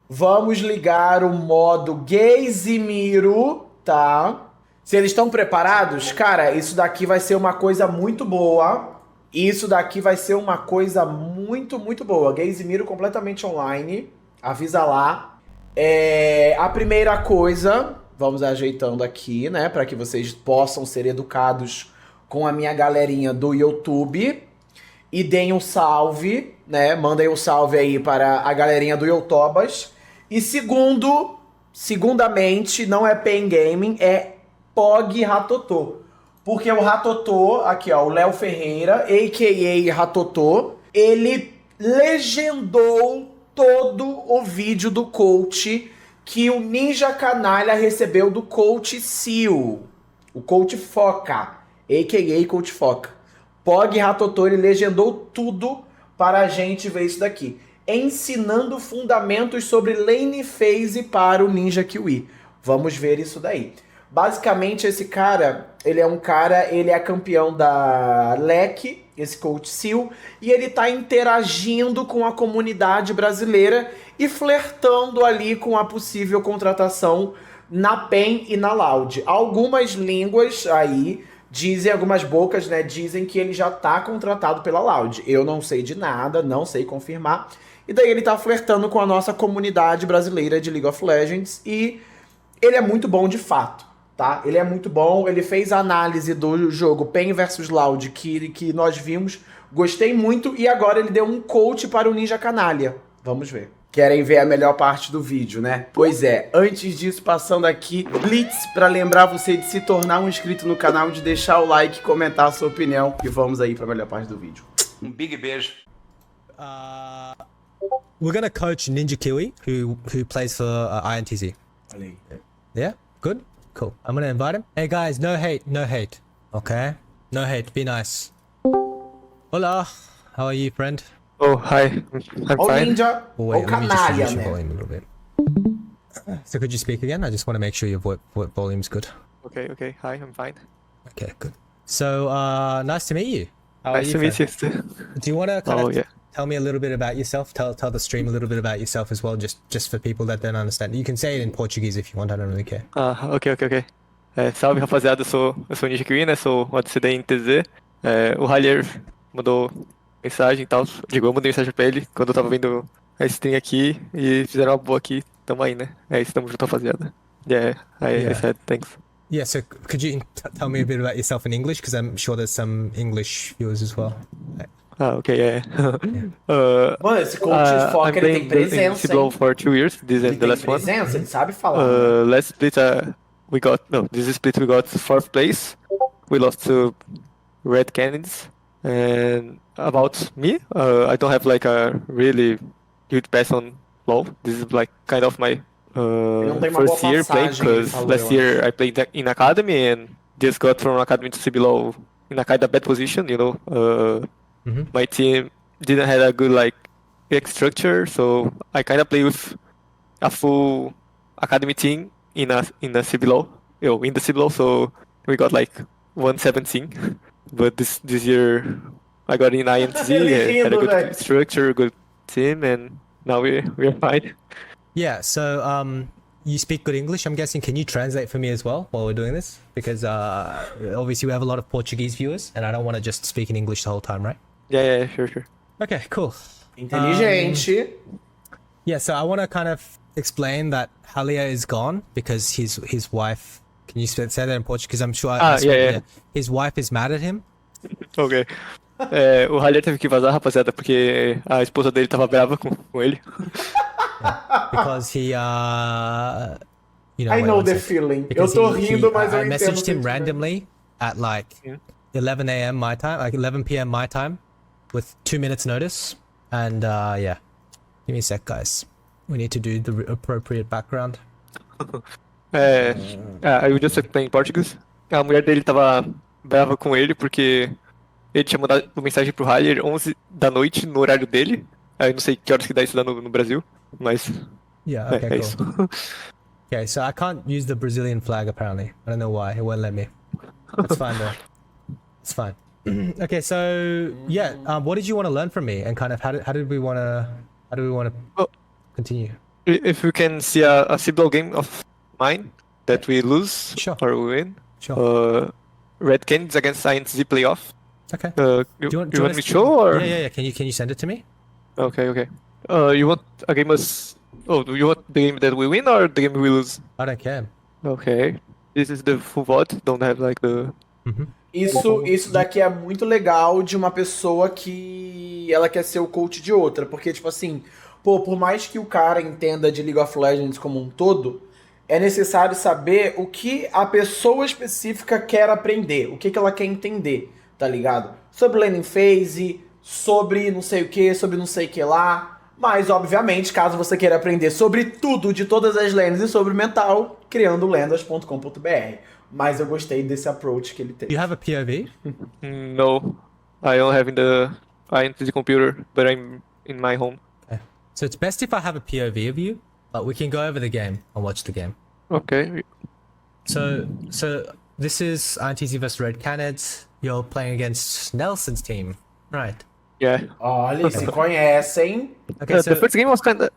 Vamos ligar o modo Gazimiro, tá? Se eles estão preparados, cara, isso daqui vai ser uma coisa muito boa. Isso daqui vai ser uma coisa muito, muito boa. Gazimiro completamente online. Avisa lá. A primeira coisa, vamos ajeitando aqui, né? Para que vocês possam ser educados com a minha galerinha do YouTube. E deem um salve, né? Mandem um salve aí para a galerinha do YouTubas. E segundamente, não é Pain Gaming, é Pog Ratotô. Porque o Ratotô, aqui ó, o Léo Ferreira, a.k.a. Ratotô, ele legendou todo o vídeo do coach que o Ninja Canalha recebeu do coach SeeEL. O coach Foca, a.k.a. coach Foca. Pog Ratotô, ele legendou tudo para a gente ver isso daqui. Ensinando fundamentos sobre lane phase para o NINJAKIWI. Vamos ver isso daí. Basicamente, esse cara, ele é campeão da LEC, esse coach SeeEL, e ele tá interagindo com a comunidade brasileira e flertando ali com a possível contratação na PEN e na Loud. Algumas línguas aí dizem, algumas bocas, né, dizem que ele já tá contratado pela Loud. Eu não sei de nada, não sei confirmar. E daí ele tá flertando com a nossa comunidade brasileira de League of Legends e ele é muito bom de fato, tá? Ele é muito bom, ele fez a análise do jogo PEN versus Loud que nós vimos, gostei muito e agora ele deu um coach para o Ninja Canalha. Vamos ver. Querem ver a melhor parte do vídeo, né? Pois é, antes disso, passando aqui, Blitz, para lembrar você de se tornar um inscrito no canal, de deixar o like, comentar a sua opinião e vamos aí para a melhor parte do vídeo. Um big beijo. We're gonna coach NINJAKIWI, who plays for INTZ. Yeah, good, cool. I'm gonna invite him. Hey guys, no hate, no hate. Okay, no hate. Be nice. Hola, how are you, friend? Oh, hi. I'm Ó o fine. Ninja, Oh, ó wait, o let me just Canalha, reduce your né? volume a little bit. So could you speak again? I just want to make sure your volume's good. Okay. Hi, I'm fine. Okay, good. So, nice to meet you. How are Nice you, to meet friend? you too. Do you want to kind Oh, of yeah. tell me a little bit about yourself? Tell the stream a little bit about yourself as well, just for people that don't understand. You can say it in Portuguese if you want. I don't really care. Ok. Salve, rapaziada. Eu sou o NINJAKIWI, né? Sou o ADCD em TZ. O Ralier mandou mensagem e tal. Eu mandei mensagem pra ele quando eu tava vendo a stream aqui e fizeram uma boa aqui. Tamo aí, né? É isso, tamo junto, rapaziada. I said thanks. Yeah, so could you tell me a bit about yourself in English? Because I'm sure there's some English viewers as well. Okay. Mano, esse coach Foca, ele tem presença, SeeEL hein? for 2 years. This Ele is the tem last one. presença, ele sabe falar. Né? Last split, this split we got 4th place. We lost to Red Canids. And about me, I don't have like a really huge pass on LoL. This is like kind of my não tem uma boa first year playing, passagem, ele because falou, last eu year I played in academy and just got from academy to CBLOL in a kind of bad position, you know. My team didn't have a good like pick structure, so I kind of play with a full academy team in the CBLOL, in the CBLOL. So we got like 117, but this year I got in INTZ, had a good structure, good team, and now we're fine. Yeah, so you speak good English, I'm guessing. Can you translate for me as well while we're doing this? Because obviously we have a lot of Portuguese viewers, and I don't want to just speak in English the whole time, right? Yeah, sure. Okay, cool. Inteligente. Yeah, so I want to kind of explain that Halia is gone because his wife. Can you say that in Portuguese? Because I'm sure. Yeah. His wife is mad at him. Ok. O Ralier teve que vazar, rapaziada, porque a esposa dele tava brava com ele. Because he you know, I wait, know one the sec. feeling. Because Eu tô rindo, mas eu I entendo. messaged him randomly at like 11 a.m. my time, like 11 p.m. my time, with 2 minutes notice, and yeah. Give me a sec, guys. We need to do the appropriate background. I will just explain in Portuguese. A mulher dele tava brava com ele porque ele tinha mandado mensagem pro Ralier 11 da noite no horário dele. Eu não sei que horas que dá isso lá no Brasil, mas Yeah, okay, é cool. isso. Okay, so I can't use the Brazilian flag apparently. I don't know why. It won't let me. It's fine though. It's fine. Okay, so yeah, what did you want to learn from me, and kind of how did we want to continue? If we can see a CBLOL game of mine that we lose Sure. or we win. Sure. Red Canids against INTZ playoff. Okay. You want me to show or? Yeah. Can you send it to me? Okay. You want a game as? Oh, do you want the game that we win or the game we lose? I don't care. Okay. This is the full VOD. Don't have like the. Isso daqui é muito legal de uma pessoa que ela quer ser o coach de outra, porque tipo assim, pô, por mais que o cara entenda de League of Legends como um todo, é necessário saber o que a pessoa específica quer aprender, o que ela quer entender, tá ligado? Sobre laning phase, sobre não sei o que, sobre não sei o que lá, mas obviamente, caso você queira aprender sobre tudo, de todas as lanes e sobre mental, criando lendas.com.br. Mas eu gostei desse approach que ele teve. You have a POV? No, I don't have in the INTZ computer, but I'm in my home. Okay. So it's best if I have a POV of you, but we can go over the game and watch the game. Okay. So this is INTZ vs Red Canids. You're playing against Nelson's team, right? Yeah. Olha, se conhecem. Okay, The first game was kinda.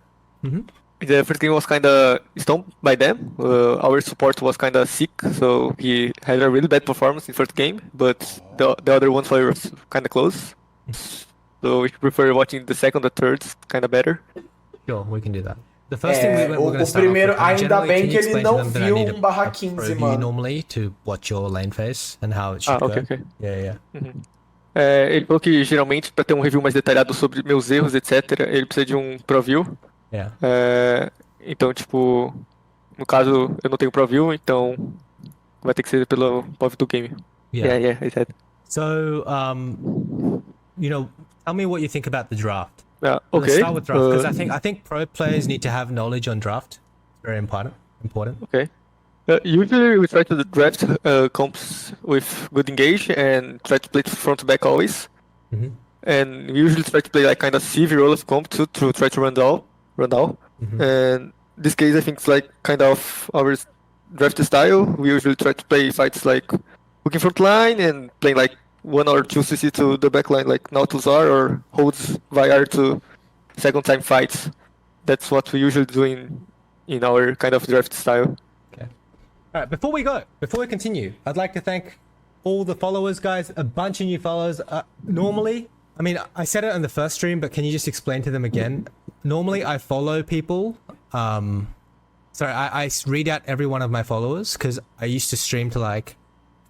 The first game was kinda stumped by them. Our support was kinda sick, so he had a really bad performance in first game. But the other ones were kinda close. So we prefer watching the second or third, kinda better. Sure, we can do that. The first thing we're going to O start primeiro, off with, ainda generally, bem can que you ele explain to não them that I viu need a 1/15, pro view mano. normally to watch your lane phase and how it should go? Okay. Yeah. Ele falou que geralmente para ter um review mais detalhado sobre meus erros, etc., ele precisa de um pro view. Yeah. Então, tipo, no caso eu não tenho pro view, então vai ter que ser pelo POV do game. Yeah, I said. So, tell me what you think about the draft. Okay. Let's start with draft because I think pro players need to have knowledge on draft. It's very important. Okay. Usually we try to draft comps with good engage and try to play front to back always. And we usually try to play like kind of CV role of comp to try to run down. And this case I think it's like kind of our draft style. We usually try to play fights like hooking front line and playing like 1 or 2 CC to the back line like Nautilus R or holds VIR to second time fights. That's what we usually do in our kind of draft style. Okay. All right, before we continue, I'd like to thank all the followers, guys, a bunch of new followers. Normally, I mean, I said it on the first stream, but can you just explain to them again? Normally, I follow people. I read out every one of my followers because I used to stream to like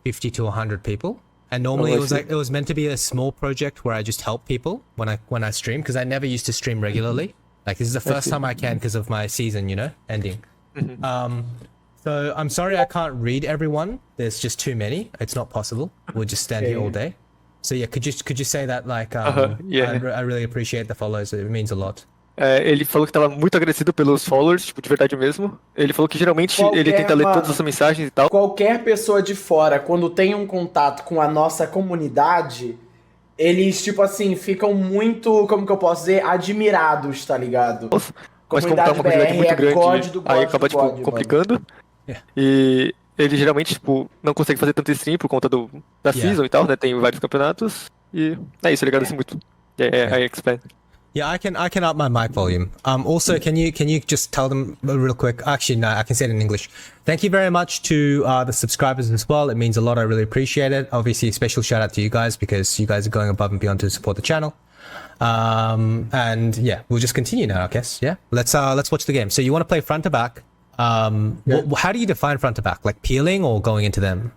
50 to 100 people. And normally it was meant to be a small project where I just help people when I stream because I never used to stream regularly. Like this is the first time I can because of my season, ending. So I'm sorry I can't read everyone. There's just too many. It's not possible. We'll just stand here all day. So yeah, could you say that like I really appreciate the follows. It means a lot. Ele falou que estava muito agradecido pelos followers, tipo, de verdade mesmo. Ele falou que geralmente ele tenta ler todas as mensagens e tal. Qualquer pessoa de fora, quando tem um contato com a nossa comunidade, eles, tipo assim, ficam muito, como que eu posso dizer, admirados, tá ligado? Mas como tá uma comunidade muito grande, aí acaba, tipo, complicando. E ele geralmente, tipo, não consegue fazer tanto stream por conta da season e tal, né? Tem vários campeonatos. E é isso, ele agradece muito. I explain. Yeah, I can up my mic volume. Also, can you just tell them real quick? Actually, no, I can say it in English. Thank you very much to the subscribers as well. It means a lot. I really appreciate it. Obviously, a special shout out to you guys because you guys are going above and beyond to support the channel. And yeah, we'll just continue now, I guess. Yeah, let's watch the game. So you want to play front to back? How do you define front to back? Like peeling or going into them?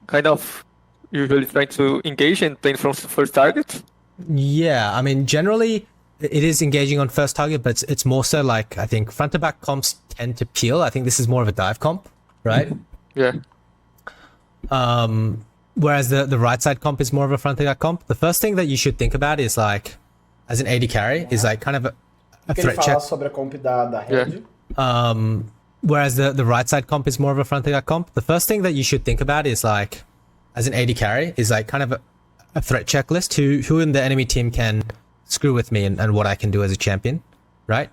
Kind of usually trying to engage and playing from first target. Yeah, I mean, generally it is engaging on first target, but it's more so like, I think front to back comps tend to peel. I think this is more of a dive comp, right? Yeah. Whereas the right side comp is more of a front to back comp. The first thing that you should think about is like, as an AD carry, is like kind of a threat check. Sobre a comp da REAGE. Whereas the right side comp is more of a front to back comp. The first thing that you should think about is like, as an AD carry, is like kind of a threat checklist, who in the enemy team can screw with me and what I can do as a champion, right?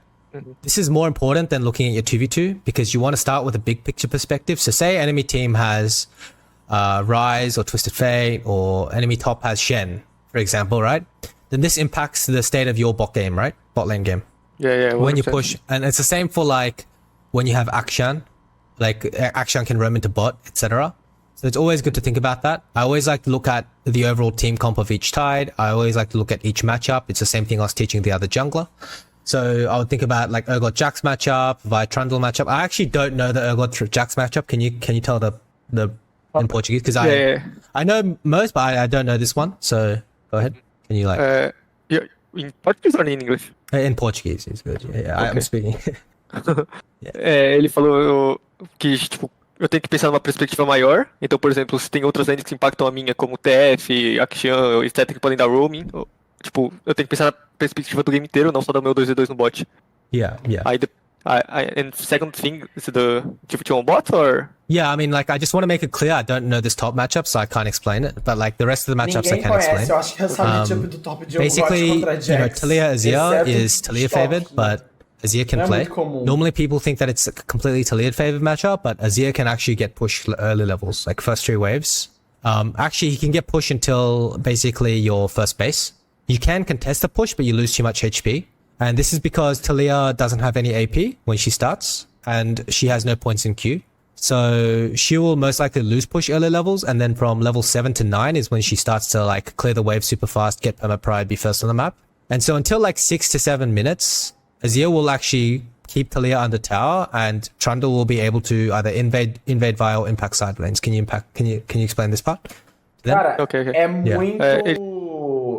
This is more important than looking at your 2v2 because you want to start with a big picture perspective. So say enemy team has Rise or Twisted Fate or enemy top has Shen, for example, right? Then this impacts the state of your bot game, right? Bot lane game. Yeah, when you 100%. push, and it's the same for like when you have action, like action can roam into bot, etc. So it's always good to think about that. I always like to look at the overall team comp of each tide. I always like to look at each matchup. It's the same thing I was teaching the other jungler. So I would think about like Urgot Jax matchup, Vi Trundle matchup. I actually don't know the Urgot Jax matchup. Can you tell the in Portuguese? Because I know most, but I don't know this one. So go ahead. Can you like Yeah, in Portuguese or in English? in Portuguese is good. Yeah, I'm Okay. speaking. Ele falou que, tipo, eu tenho que pensar numa perspectiva maior. Então, por exemplo, se tem outras lanes que impactam a minha, como TF, Action, etc, que podem dar roaming, tipo, eu tenho que pensar na perspectiva do game inteiro, não só do meu 2v2 no bot. Yeah. And second thing, is the GVT on bot, or? Yeah, I mean, like, I just want to make it clear, I don't know this top matchup, so I can't explain it. But, like, the rest of the matchups I Ninguém can conhece, explain. eu acho que essa matchup do top de Basically, contra you know, Jax, Talia Azir exceto is Talia favored, Stock, but Azir can Não é play. muito comum. Normally, people think that it's a completely Talia favored matchup, but Azir can actually get pushed early levels, like first 3 waves. Actually, he can get pushed until basically your first base. You can contest the push, but you lose too much HP. And this is because Talia doesn't have any AP when she starts, and she has no points in Q. So she will most likely lose push early levels, and then from level 7 to 9 is when she starts to like clear the wave super fast, get perma-pride, be first on the map. And so until like 6 to 7 minutes, Azir will actually keep Talia under tower, and Trundle will be able to either invade via or impact side lanes. Can you explain this part? Cara, Okay.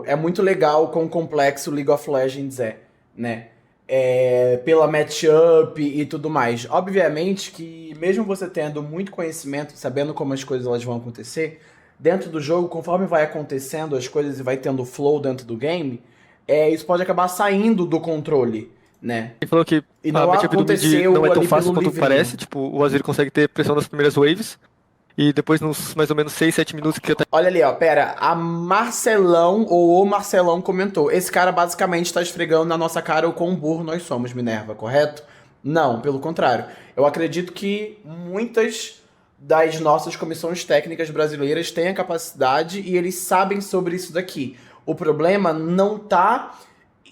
é muito legal quão complexo League of Legends é, né? Pela matchup e tudo mais. Obviamente que mesmo você tendo muito conhecimento, sabendo como as coisas elas vão acontecer, dentro do jogo, conforme vai acontecendo as coisas e vai tendo flow dentro do game, isso pode acabar saindo do controle, né? Ele falou que E a não matchup do mid aconteceu não é tão ali fácil pelo quanto livrinho. parece. Tipo, o Azir consegue ter pressão nas primeiras waves. E depois, nos mais ou menos 6, 7 minutos que tá. Olha ali, ó, pera, a Marcelão ou o Marcelão comentou, esse cara basicamente tá esfregando na nossa cara o quão burro nós somos, Minerva, correto? Não, pelo contrário. Eu acredito que muitas das nossas comissões técnicas brasileiras têm a capacidade e eles sabem sobre isso daqui. O problema não tá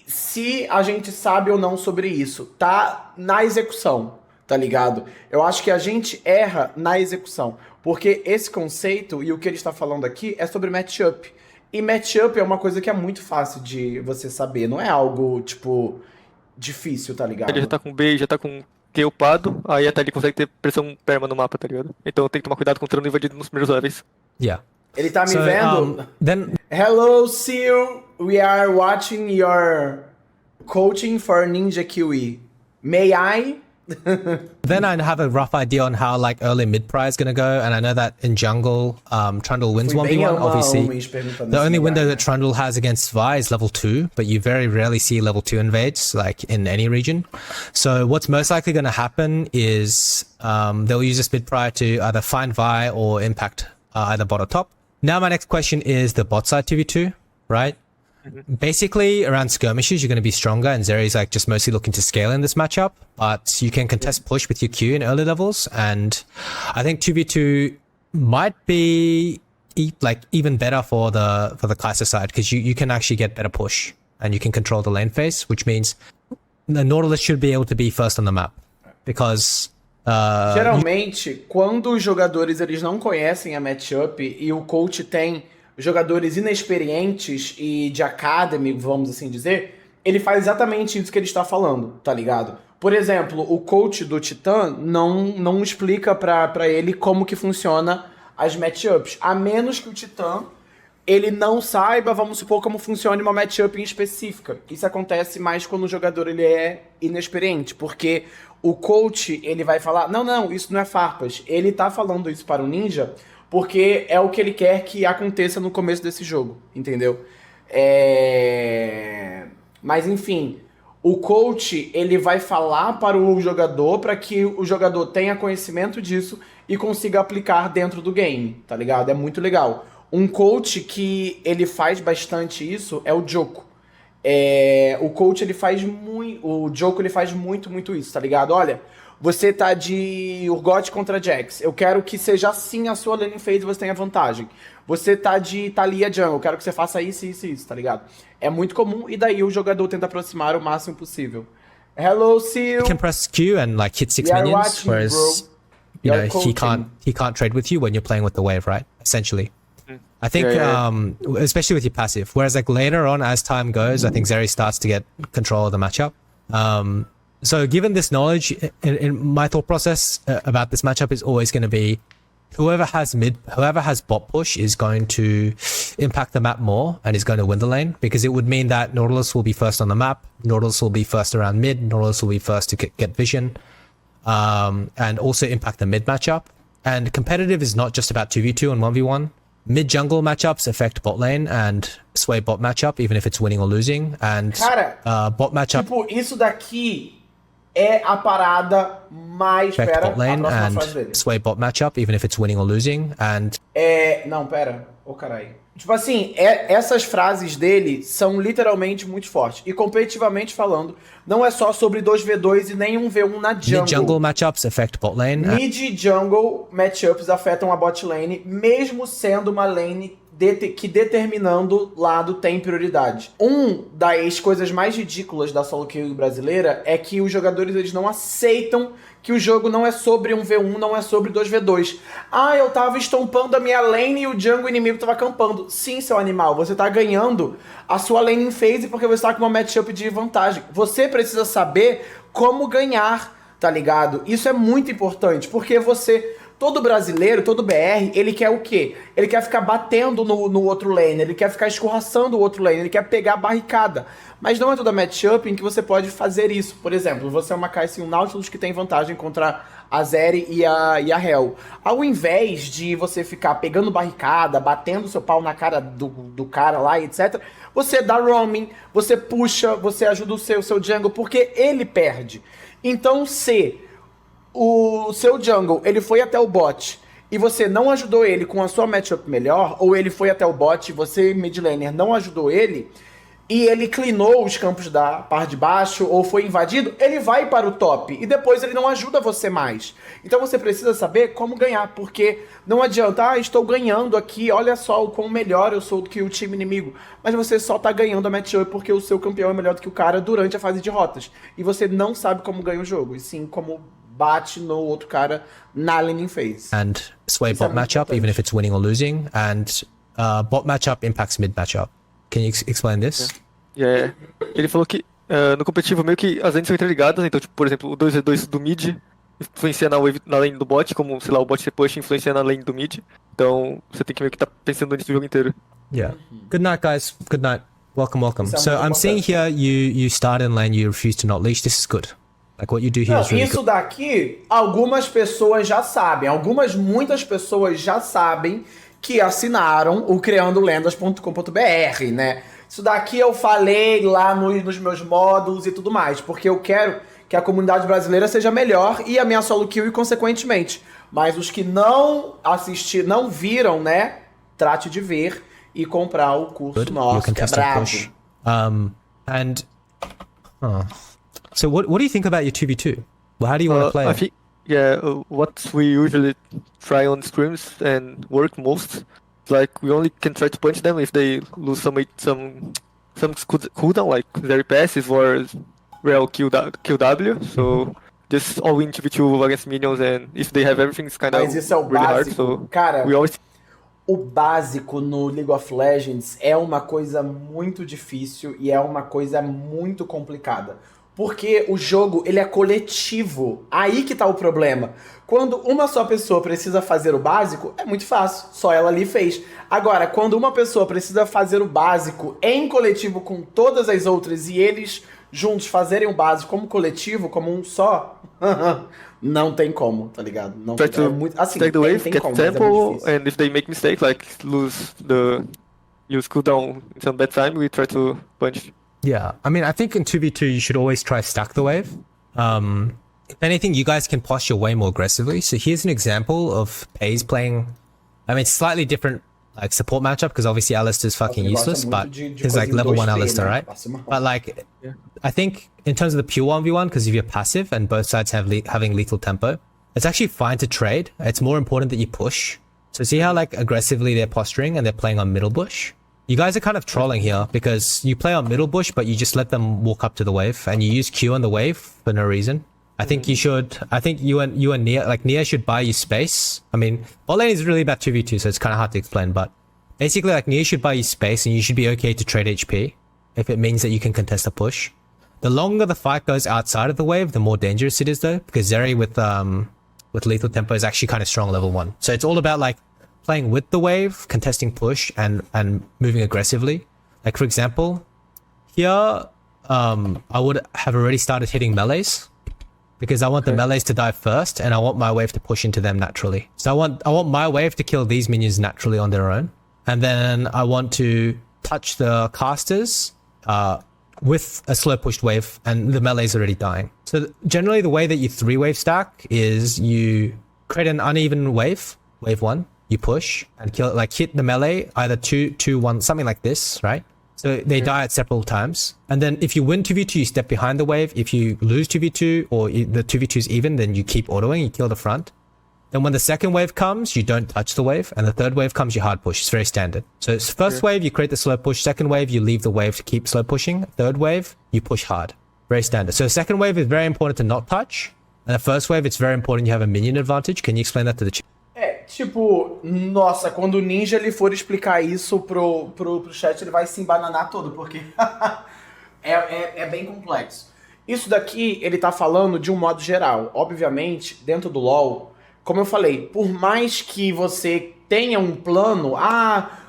se a gente sabe ou não sobre isso, tá na execução, tá ligado? Eu acho que a gente erra na execução. Porque esse conceito e o que ele está falando aqui é sobre matchup. E matchup é uma coisa que é muito fácil de você saber. Não é algo, tipo, difícil, tá ligado? Ele já tá com B, já tá com Q upado, aí até ele consegue ter pressão perma no mapa, tá ligado? Então tem que tomar cuidado com o treino invadido nos primeiros levels. Yeah. Ele tá me So, vendo? then Hello, SeeEL. We are watching your coaching for NINJAKIWI. May I? Then I have a rough idea on how like early mid prize is gonna go, and I know that in jungle, Trundle wins 1v1. Obviously, the only window that Trundle has against Vi is level 2, but you very rarely see level 2 invades like in any region. So what's most likely going to happen is they'll use this mid prize to either find Vi or impact either bot or top. Now my next question is the bot side 2v2, right? Basically, around skirmishes, you're going to be stronger, and Zeri's like just mostly looking to scale in this matchup. But you can contest push with your Q in early levels, and I think 2v2 might be even better for the Kai'Sa side, because you can actually get better push and you can control the lane phase, which means the Nautilus should be able to be first on the map, because geralmente, quando os jogadores eles não conhecem a matchup e o coach tem jogadores inexperientes e de academy, vamos assim dizer, ele faz exatamente isso que ele está falando, tá ligado? Por exemplo, o coach do Titã não explica pra ele como que funciona as matchups, a menos que o Titã ele não saiba, vamos supor, como funciona uma matchup em específica. Isso acontece mais quando o jogador ele é inexperiente, porque o coach ele vai falar, não, isso não é farpas. Ele tá falando isso para o Ninja porque é o que ele quer que aconteça no começo desse jogo, entendeu? Mas enfim, o coach ele vai falar para o jogador para que o jogador tenha conhecimento disso e consiga aplicar dentro do game, tá ligado? É muito legal. Um coach que ele faz bastante isso é o Joko. O coach ele faz muito, o Joko ele faz muito isso, tá ligado? Olha, você tá de Urgot contra Jax. Eu quero que seja assim a sua laning phase e você tenha vantagem. Você tá de Talia jungle. Eu quero que você faça isso, tá ligado? É muito comum e daí o jogador tenta aproximar o máximo possível. Hello, SeeEL. can press Q and like hit 6 We are minions, watching, whereas bro. you You're know coaching. he can't trade with you when you're playing with the wave, right? Essentially. I think, especially with your passive. Whereas like later on, as time goes, I think Zeri starts to get control of the matchup. So given this knowledge, in my thought process about this matchup is always going to be whoever has bot push is going to impact the map more and is going to win the lane, because it would mean that Nautilus will be first on the map, Nautilus will be first around mid, Nautilus will be first to get vision, and also impact the mid matchup. And competitive is not just about 2v2 and 1v1. Mid jungle matchups affect bot lane and sway bot matchup, even if it's winning or losing. And Cara, bot matchup tipo, isso daqui é a parada mais... affect Pera, bot lane a próxima frase and dele. sway bot matchup, even if it's winning or losing. And Não, pera. Ô, caralho. Tipo assim, essas frases dele são literalmente muito fortes. E competitivamente falando, não é só sobre 2v2 e nem 1v1 na jungle. mid jungle matchups affect bot lane. Mid e jungle matchups afetam a bot lane, mesmo sendo uma lane que determinando lado tem prioridade. Das coisas mais ridículas da solo queue brasileira é que os jogadores eles não aceitam que o jogo não é sobre 1v1, não é sobre 2v2. Ah, eu tava estompando a minha lane e o jungle inimigo tava acampando. Sim, seu animal, você tá ganhando a sua lane em phase porque você tá com uma matchup de vantagem. Você precisa saber como ganhar, tá ligado? Isso é muito importante, porque todo brasileiro, todo BR, ele quer o quê? Ele quer ficar batendo no outro lane, ele quer ficar escorraçando o outro lane, ele quer pegar a barricada. Mas não é toda matchup em que você pode fazer isso. Por exemplo, você é uma Kai'Sa e um Nautilus que tem vantagem contra a Zeri e a Hel. Ao invés de você ficar pegando barricada, batendo seu pau na cara do cara lá, etc., você dá roaming, você puxa, você ajuda o seu jungle, porque ele perde. Então, se o seu jungle, ele foi até o bot e você não ajudou ele com a sua matchup melhor, ou ele foi até o bot e você, mid laner, não ajudou ele, e ele cleanou os campos da parte de baixo, ou foi invadido, ele vai para o top, e depois ele não ajuda você mais. Então você precisa saber como ganhar, porque não adianta, estou ganhando aqui, olha só o quão melhor eu sou do que o time inimigo, mas você só tá ganhando a matchup porque o seu campeão é melhor do que o cara durante a fase de rotas, e você não sabe como ganha o jogo, e sim como bate no outro cara na laning phase. And sway bot matchup, even if it's winning or losing. And bot matchup impacts mid matchup. Can you explain this? Ele falou que no competitivo meio que as lanes são interligadas, então tipo, por exemplo, o 2v2 do mid influencia na lane do bot, como, sei lá, o bot ser push influencia na lane do mid. Então você tem que meio que estar pensando nisso o jogo inteiro. Yeah. Good night, guys. Good night. Welcome. So I'm seeing here you start in lane, you refuse to not leash. This is good. Like what you do here is really isso good. daqui, algumas pessoas já sabem. Muitas pessoas já sabem que assinaram o criandolendas.com.br, né? Isso daqui eu falei lá nos meus módulos e tudo mais, porque eu quero que a comunidade brasileira seja melhor e a minha solo queue consequentemente. Mas os que não assistiram, não viram, né? Trate de ver e comprar o curso nosso, que é brabo. So what do you think about your 2v2? Well, how do you want to play? I think, what we usually try on scrims and work most, like we only can try to punch them if they lose some cooldown, like very passive or real QW. So just all win 2v2 against minions, and if they have everything, it's kind of isso é o really hard. básico. So cara, we always... o básico no League of Legends é uma coisa muito difícil e é uma coisa muito complicada. Porque o jogo, ele é coletivo. Aí que tá o problema. Quando uma só pessoa precisa fazer o básico, é muito fácil. Só ela ali fez. Agora, quando uma pessoa precisa fazer o básico em coletivo com todas as outras e eles juntos fazerem o básico como coletivo, como um só, não tem como, tá ligado? Não tem, é muito, assim, take the wave, tem get como, tempo, mas é and if they make mistake, like use cooldown in some bad time, we try to punch. Yeah, I mean, I think in 2v2 you should always try stack the wave. If anything, you guys can posture way more aggressively. So here's an example of Paze playing. I mean, it's slightly different like support matchup because obviously Alistair's fucking useless, but he's like level 1 Alistair, right? But like, I think in terms of the pure 1v1, because if you're passive and both sides having lethal tempo, it's actually fine to trade. It's more important that you push. So see how like aggressively they're posturing and they're playing on middle bush? You guys are kind of trolling here because you play on middle bush, but you just let them walk up to the wave, and you use Q on the wave for no reason. I think you should. I think you and Nia, like Nia, should buy you space. I mean, bot lane is really about 2v2, so it's kind of hard to explain. But basically, like Nia should buy you space, and you should be okay to trade HP if it means that you can contest a push. The longer the fight goes outside of the wave, the more dangerous it is, though, because Zeri with lethal tempo is actually kind of strong level 1. So it's all about like playing with the wave, contesting push, and moving aggressively. Like for example, here I would have already started hitting melees because I want the melees to die first, and I want my wave to push into them naturally. So I want my wave to kill these minions naturally on their own, and then I want to touch the casters with a slow pushed wave, and the melee's already dying. So generally the way that you 3-wave stack is you create an uneven wave 1, you push and kill, like hit the melee either 2-2-1, something like this, right? So they die at several times. And then if you win 2v2, you step behind the wave. If you lose 2v2 or the 2v2 is even, then you keep autoing, you kill the front. Then when the second wave comes, you don't touch the wave. And the third wave comes, you hard push. It's very standard. So it's first wave, you create the slow push. Second wave, you leave the wave to keep slow pushing. Third wave, you push hard. Very standard. So second wave is very important to not touch. And the first wave, it's very important you have a minion advantage. Can you explain that to the chat? Tipo, nossa, quando o Ninja ele for explicar isso pro chat, ele vai se embananar todo, porque é bem complexo. Isso daqui, ele tá falando de um modo geral. Obviamente, dentro do LoL, como eu falei, por mais que você tenha um plano,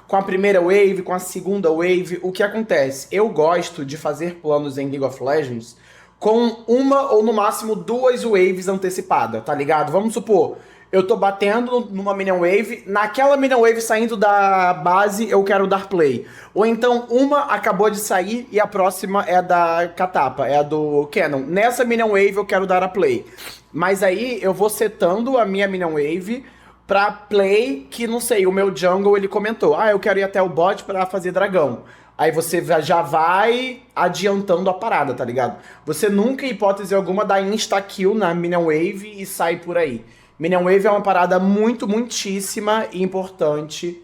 com a primeira wave, com a segunda wave, o que acontece? Eu gosto de fazer planos em League of Legends com uma ou no máximo 2 waves antecipadas, tá ligado? Vamos supor, eu tô batendo numa minion wave, naquela minion wave saindo da base eu quero dar play. Ou então uma acabou de sair e a próxima é da Catapa, é a do Canon. Nessa minion wave eu quero dar a play. Mas aí eu vou setando a minha minion wave pra play que, não sei, o meu jungle ele comentou, eu quero ir até o bot pra fazer dragão. Aí você já vai adiantando a parada, tá ligado? Você nunca, em hipótese alguma, dá insta-kill na minion wave e sai por aí. Minion Wave é uma parada muitíssima e importante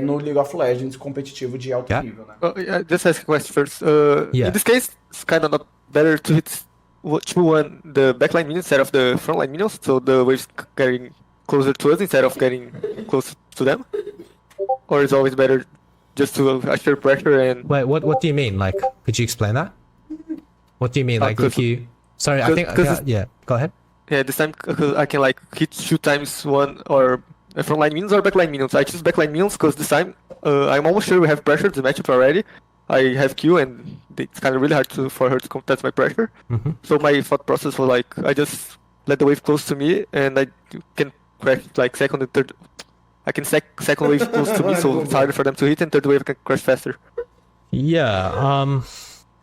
no League of Legends competitivo de alto nível, né? Just ask a question first. In this case, it's kind of not better to hit 2-1 the backline minions instead of the frontline minions, so the waves getting closer to us instead of getting close to them? Or it's always better just to assure pressure and... Wait, what do you mean? Like, could you explain that? What do you mean? Like, if you... Sorry, I think... yeah, go ahead. Yeah, this time I can like hit 2 times 1 or frontline minions or backline minions. I choose backline minions because this time I'm almost sure we have pressure to match up already. I have Q and it's kind of really hard for her to contest my pressure. So my thought process was like, I just let the wave close to me and I can crash like second and third. I can second wave close to me, so it's harder for them to hit, and third wave can crash faster. Yeah,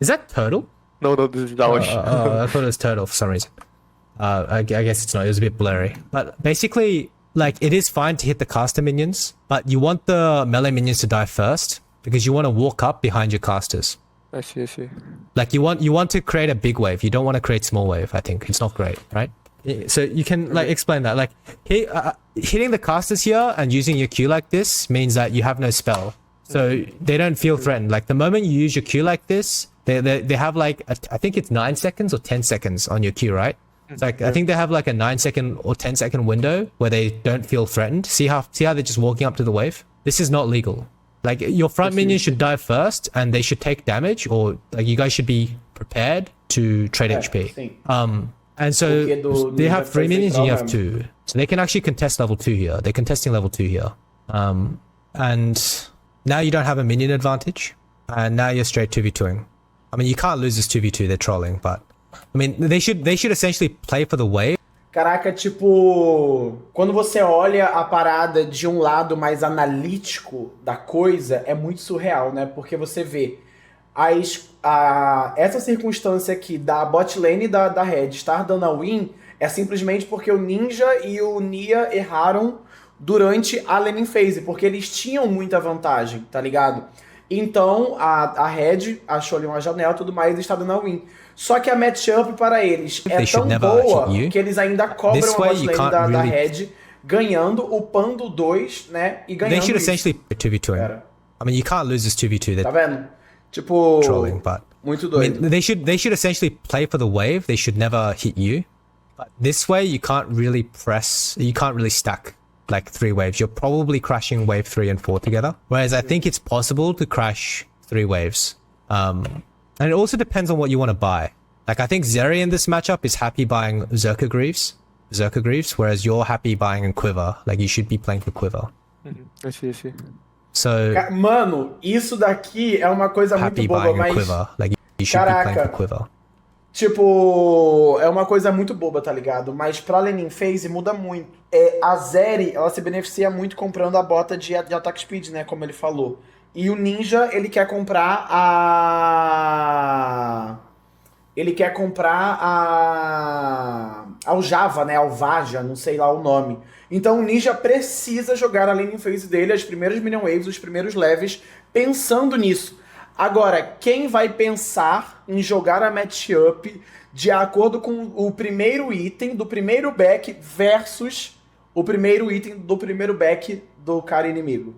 is that Turtle? No, this is Dawash. I thought it was Turtle for some reason. I guess it's not, it was a bit blurry. But basically, like, it is fine to hit the caster minions, but you want the melee minions to die first, because you want to walk up behind your casters. I see. Like, you want to create a big wave, you don't want to create small wave, I think. It's not great, right? So you can, like, explain that. Like, hitting the casters here and using your Q like this means that you have no spell. So they don't feel threatened. Like, the moment you use your Q like this, they have, like, I think it's 9 seconds or 10 seconds on your Q, right? It's like, I think they have like a 9-second or 10-second window where they don't feel threatened. See how they're just walking up to the wave? This is not legal. Like, your front minions should die first and they should take damage, or like you guys should be prepared to trade HP. And so they have 3 minions and you have 2. So they can actually contest level 2 here. They're contesting level 2 here. And now you don't have a minion advantage. And now you're straight 2v2ing. I mean, you can't lose this 2v2, they're trolling, but I mean, they should essentially play for the wave. Caraca, tipo, quando você olha a parada de um lado mais analítico da coisa, é muito surreal, né? Porque você vê essa circunstância aqui da bot lane da Red estar dando a win é simplesmente porque o Ninja e o Nia erraram durante a laning phase, porque eles tinham muita vantagem, tá ligado? Então, a Red achou ali uma janela e tudo mais e está dando a win. Só que a matchup para eles é tão boa que eles ainda cobram a bot lane da Red, ganhando, upando 2, né? E ganhando. They should essentially 2v2. I mean, you can't lose this 2v2. Tá vendo? Tipo, trolling, but muito I doido. mean, they should essentially play for the wave. They should never hit you. But this way, you can't really stack like 3 waves. You're probably crashing wave 3 and 4 together. Whereas I think it's possible to crash 3 waves. And it also depends on what you want to buy. Like, I think Zeri in this matchup is happy buying Zerka Greaves, whereas you're happy buying a Quiver. Like, you should be playing for Quiver. I see. So, Mano, isso daqui é uma coisa muito happy boba, buying a mas... Quiver. Like, you should be playing for Quiver. Tipo, é uma coisa muito boba, tá ligado? Mas pra laning phase muda muito. A Zeri, ela se beneficia muito comprando a bota de attack speed, né? Como ele falou. E o Ninja, ele quer comprar a... Aljava, né? Alvaja, não sei lá o nome. Então o Ninja precisa jogar a laning phase dele, as primeiras minion waves, os primeiros levels, pensando nisso. Agora, quem vai pensar em jogar a matchup de acordo com o primeiro item do primeiro back versus o primeiro item do primeiro back do cara inimigo?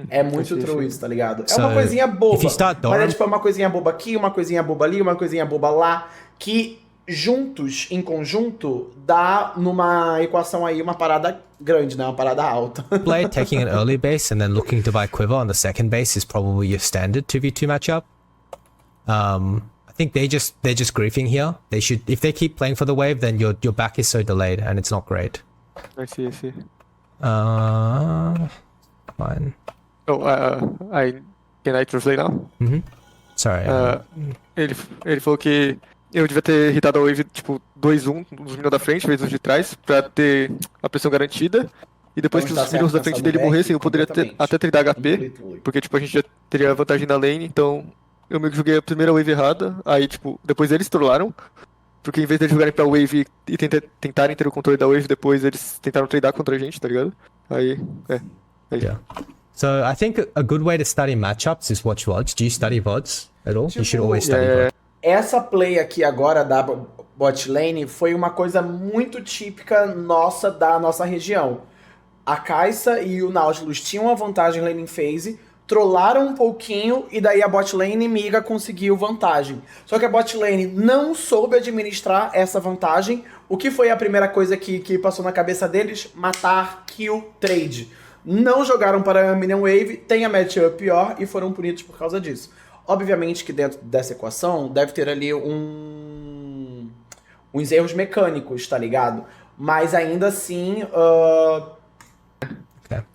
É muito true isso, tá ligado? É uma coisinha boba, mas é tipo uma coisinha boba aqui, uma coisinha boba ali, uma coisinha boba lá, que juntos, em conjunto, dá numa equação aí uma parada grande, né? Uma parada alta. Play taking an early base and then looking to buy Quiver on the second base is probably your standard 2v2 matchup. I think they're just griefing here. They should, if they keep playing for the wave, then your back is so delayed and it's not great. I see. Fine. Can I translate now? Sorry. Ele falou que eu devia ter hitado a wave, tipo, 2-1 nos minions da frente, vezes os de trás, pra ter a pressão garantida. E depois que os minions da frente dele morressem, eu poderia até tradar HP, porque, tipo, a gente já teria vantagem na lane, então eu meio que joguei a primeira wave errada, aí, tipo, depois eles trollaram, porque em vez de eles jogarem pra wave e tentarem ter o controle da wave, depois eles tentaram tradar contra a gente, tá ligado? Aí, Yeah. So I think a good way to study matchups is watch VODs. Do you study VODs at all? You should always study VODs. Essa play aqui agora da bot lane foi uma coisa muito típica nossa, da nossa região. A Kai'Sa e o Nautilus tinham a vantagem lane phase, trollaram um pouquinho e daí a bot lane inimiga conseguiu vantagem. Só que a bot lane não soube administrar essa vantagem. O que foi a primeira coisa que passou na cabeça deles? Matar, kill, trade. Não jogaram para a minion wave, tem a matchup pior e foram punidos por causa disso. Obviamente que dentro dessa equação deve ter ali uns erros mecânicos, tá ligado? Mas ainda assim,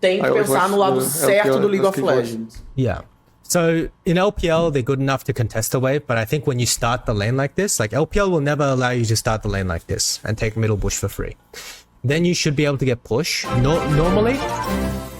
tem que pensar no lado certo do League of Legends. Yeah. So in LPL, they're good enough to contest the wave, but I think when you start the lane like this, like LPL will never allow you to start the lane like this and take middle bush for free. Then you should be able to get push.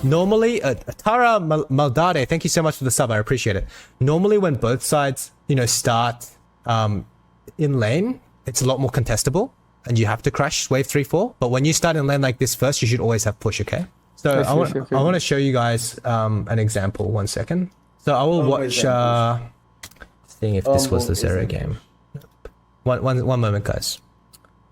Normally, Tara Maldade, thank you so much for the sub, I appreciate it. Normally when both sides, start in lane, it's a lot more contestable and you have to crash wave 3-4. But when you start in lane like this first, you should always have push, okay? So I want to show you guys an example, 1 second. So I will watch, seeing if this was the Zero game. One moment, guys.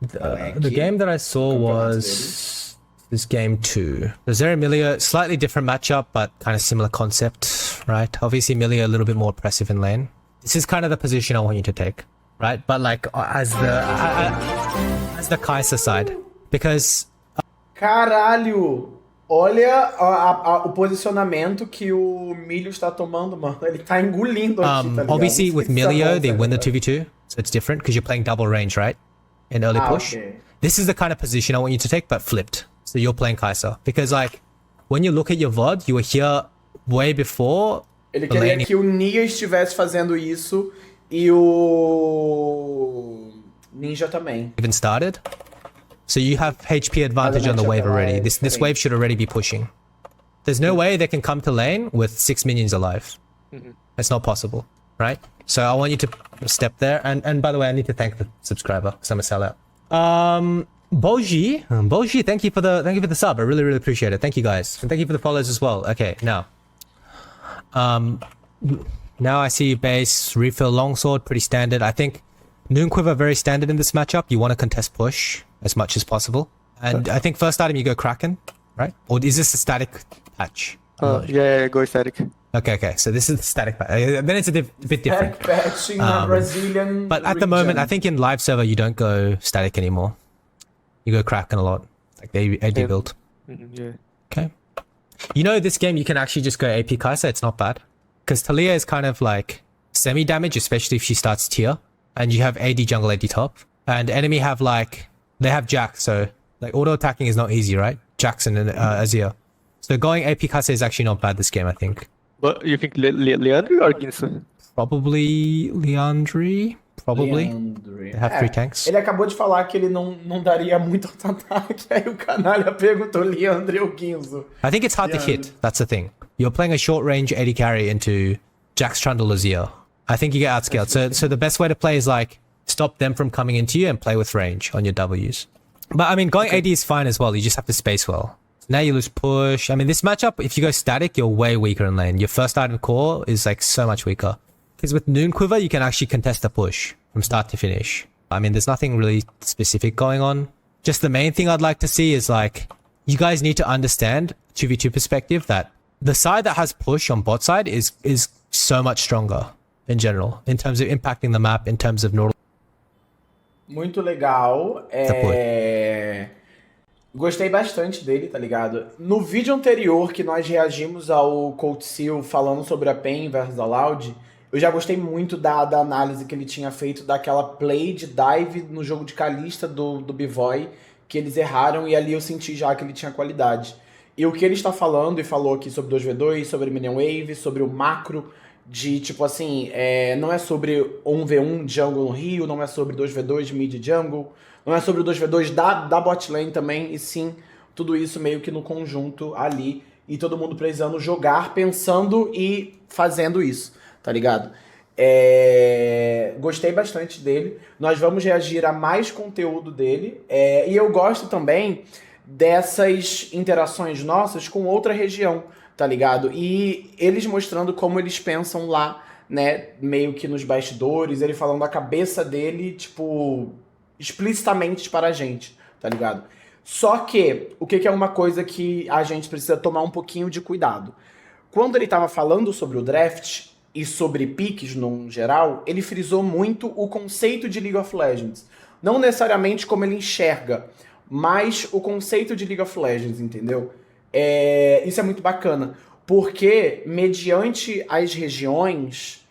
The game that I saw was this game 2. The Zeri Millia, slightly different matchup, but kind of similar concept, right? Obviously Millia a little bit more oppressive in lane. This is kind of the position I want you to take, right? But like as the Kai'Sa side, because caralho, olha o posicionamento que o Milho está tomando, mano. Ele tá engolindo aqui, tá ligado? Obviously with Milio, they win the 2v2, so it's different because you're playing double range, right? In early push. Okay. This is the kind of position I want you to take, but flipped. So you're playing Kai'Sa. Because like, when you look at your VOD, you were here way before. Ele queria que o Nia estivesse fazendo isso e o Ninja também. Even started. So you have HP advantage on the wave already. This wave should already be pushing. There's no way they can come to lane with 6 minions alive. It's not possible, right? So I want you to step there. And by the way, I need to thank the subscriber because I'm a sellout. Boji, thank you for the sub. I really, really appreciate it. Thank you guys. And thank you for the follows as well. Okay, now I see base, refill, longsword, pretty standard. I think Noon Quiver very standard in this matchup. You want to contest push as much as possible. And I think first item you go Kraken, right? Or is this a static patch? Yeah, go static. Okay. So this is the static patch. Then it's a bit different. Static patching na Brazilian But at the moment, I think in live server, you don't go static anymore. You go Kraken a lot. Like the AD build. Yeah. Okay. You know, this game, you can actually just go AP Kai'Sa. It's not bad. Because Talia is kind of like semi-damage, especially if she starts tier. And you have AD jungle, AD top. And enemy have like... They have Jax, so... Like, auto-attacking is not easy, right? Jackson and Azir. So going AP Kai'Sa is actually not bad this game, I think. But you think Leandri or Ginsu? Probably Leandri. Probably. Leandri. They have 3 tanks. Ele acabou de falar que ele não daria muito auto-ataque. Aí o canalha perguntou Leandri ou Ginzo. I think it's hard to hit. That's the thing. You're playing a short-range AD carry into Jax Trundle Azir. I think you get outscaled. So the best way to play is like stop them from coming into you and play with range on your Ws. But I mean, going AD is fine as well. You just have to space well. Now you lose push. I mean, this matchup, if you go static, you're way weaker in lane. Your first item core is like so much weaker. Because with Noon Quiver, you can actually contest a push from start to finish. I mean, there's nothing really specific going on. Just the main thing I'd like to see is like, you guys need to understand, 2v2 perspective, that the side that has push on bot side is so much stronger in general. In terms of impacting the map, in terms of normal. Muito legal. Gostei bastante dele, tá ligado? No vídeo anterior que nós reagimos ao Cortes falando sobre a PEN versus a Loud, eu já gostei muito da análise que ele tinha feito daquela play de dive no jogo de Kalista do B-Boy, que eles erraram e ali eu senti já que ele tinha qualidade. E o que ele está falando, e falou aqui sobre 2v2, sobre Minion Wave, sobre o macro, de tipo assim, não é sobre 1v1 jungle no Rio, não é sobre 2v2 mid jungle, não é sobre o 2v2 da bot lane também, e sim, tudo isso meio que no conjunto ali, e todo mundo precisando jogar, pensando e fazendo isso, tá ligado? Gostei bastante dele, nós vamos reagir a mais conteúdo dele, e eu gosto também dessas interações nossas com outra região, tá ligado? E eles mostrando como eles pensam lá, né, meio que nos bastidores, ele falando a cabeça dele, tipo, explicitamente para a gente, tá ligado? Só que, o que é uma coisa que a gente precisa tomar um pouquinho de cuidado? Quando ele tava falando sobre o draft e sobre piques no geral, ele frisou muito o conceito de League of Legends. Não necessariamente como ele enxerga, mas o conceito de League of Legends, entendeu? Isso é muito bacana, porque mediante as regiões,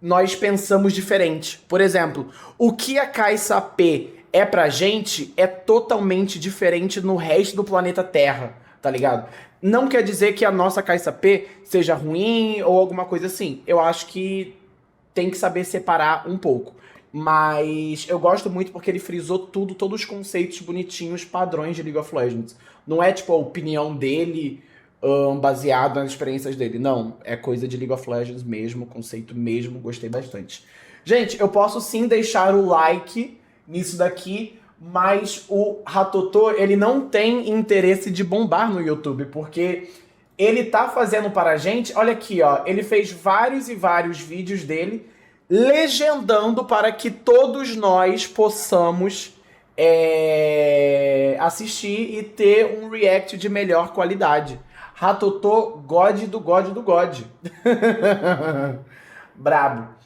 nós pensamos diferente. Por exemplo, o que a Kai'Sa P é pra gente é totalmente diferente no resto do planeta Terra, tá ligado? Não quer dizer que a nossa Kai'Sa P seja ruim ou alguma coisa assim. Eu acho que tem que saber separar um pouco. Mas eu gosto muito porque ele frisou tudo, todos os conceitos bonitinhos, padrões de League of Legends. Não é tipo a opinião dele baseado nas experiências dele. Não, é coisa de League of Legends mesmo, conceito mesmo, gostei bastante. Gente, eu posso sim deixar o like nisso daqui, mas o Ratotô, ele não tem interesse de bombar no YouTube, porque ele tá fazendo para a gente, olha aqui, ó, ele fez vários e vários vídeos dele legendando para que todos nós possamos assistir e ter um react de melhor qualidade. Ratotô, God do God do God. Brabo.